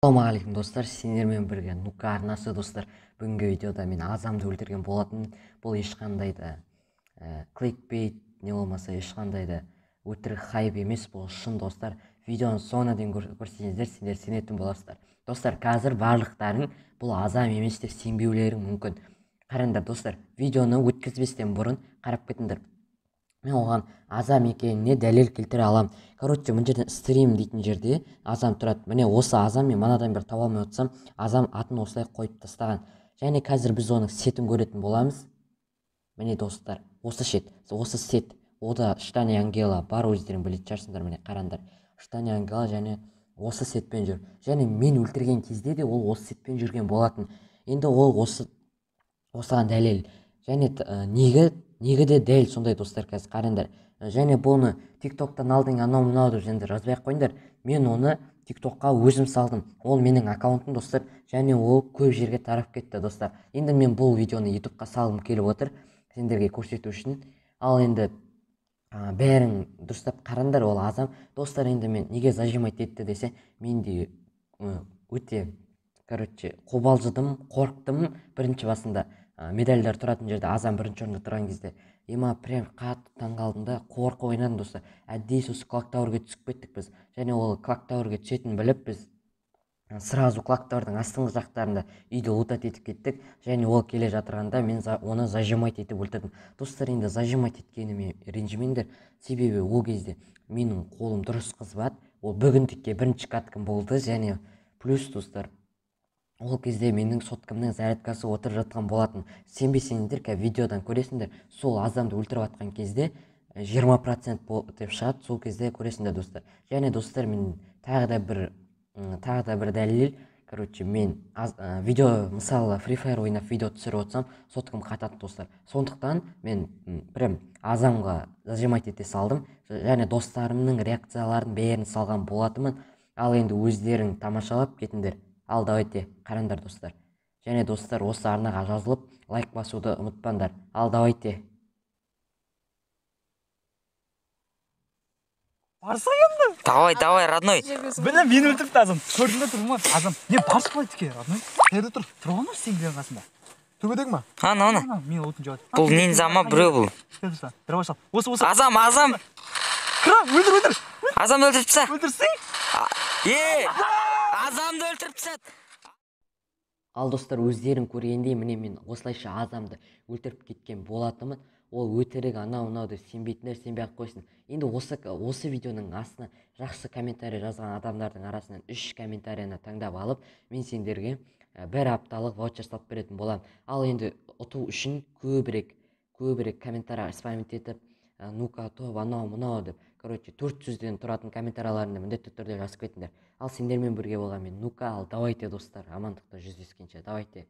Ассалаумағалейкум достар, сендермен бірге Нука арнасы достар. Бүгінгі видеода мен Азамды өлтірген болатын. Бұл ешқандай да кликбейт не болмаса ешқандай да өтірік хайп емес, бұл шын достар. Видеоны соңына дейін көрсеңіздер, сендер сенетін боласыздар. Достар, қазір барлықтарың бұл Азам емес деп сенбеулерің мүмкін. Қараңдар достар, видеоны өткізбестен бұрын қарап кетіңдер. Мен оған Азам екеніне дәлел келтіре аламын. Короче, мына жерден стрим дейтін жерде Азам тұрады. Міне осы Азам, мен манадан бері таба алмай отырсам, Азам атын осылай қойып тастаған. Және қазір біз оның сетін көретін боламыз. Міне достар, осы сет. Ода Штани Ангела бар, өздерің білетін шығарсыңдар. Міне қараңдар. Штани Ангела және осы сетпен жүр. Және мен өлтірген кезде де ол осы сетпен жүрген болатын. Енді ол осыған дәлел. Және неге де дәл сондай достар, қазір қараңдар. Және бұны тиктоктан алдың анау мынау деп сендер жазбай ақ қойыңдар. Мен оны тиктокқа өзім салдым. Ол менің аккаунтым достар, және ол көп жерге тарап кетті достар. Енді мен бұл видеоны ютубқа салғым келіп отыр, сендерге көрсету үшін. Ал енді бәрің дұрыстап қараңдар, ол Азам достар. Енді мен неге зажимать етті десе, мен де өте қобалжыдым, қорықтым. Бірінші басында медальдар тұратын жерде Азам бірінші орында тұрған кезде прям қатты таңғалдым да, қорқып ойнадым достар. Әдейі сосы клактауырға түсіп кеттік біз. Және ол клактауырға түсетінін біліп, біз сразу клактауырдың астыңғы жақтарында үйді лутать етіп кеттік. Және ол келе жатырғанда мен оны зажимать етіп өлтірдім. Достар, енді зажимать еткеніме ренжімеңдер, себебі ол кезде менің қолым дұрыс қызбады. Ол бүгіндікке бірінші каткім болды. Және плюс достар, ол кезде менің соткамның зарядкасы отырып жатқан болатын. Сенбесеңіздер, видеодан көресіңдер, сол Азамды өлтіріп жатқан кезде 20% деп шығады, сол кезде көресіңдер достар. Және достар, мен тағы да бір дәлел. Мен видео, мысалы Free Fire ойнап видео түсіріп отырсам, соткам қатады достар. Сондықтан мен прям Азамға зажимать ете салдым. Және достарымның реакцияларын бәрін салған болатымын. Ал енді өздерің тамашалап кетіңдер. Ал давайте қараңдар достар. Және достар, осы арнаға жазылып лайк басуды ұмытпаңдар. Ал давайте. Барса енді. Давай, родной. Білем, мені өлтіріпті Азам. Көрдің бе, тұрмын ма? Азам. Не барс қалай тіке, родной? Қайда тұр? Тұрған ма сеңгілер қасында? Төбедегі ма? Ана. Мен отын жауады. Бұл нинза ма, біреу бұл? Дырава шал. Осы. Азам. Кіра, өлтір. Азамды өлтіріпсі. Өлтірсің? Азамды өлтіріпсі. Ал достар, өздерің көргендей, міне мен осылайша Азамды өлтіріп кеткен болатымын. Ол өтірік анау деп сенбейтіндер сенбей ақ қойсын. Енді осы видеоның астына жақсы комментарий жазған адамдардың арасынан 3 комментарияны таңдап алып, мен сендерге бір апталық ваучер салып беретін боламын. Ал енді ұту үшін көбірек комментарий спамить етіп, Нука топ анау мынау деп, 400-ден тұратын комментарияларында міндетті түрде жазып кетіңдер. Ал сендермен бірге болған мен Нука. Ал давайте достар, амандықта жүздескенше, давайте.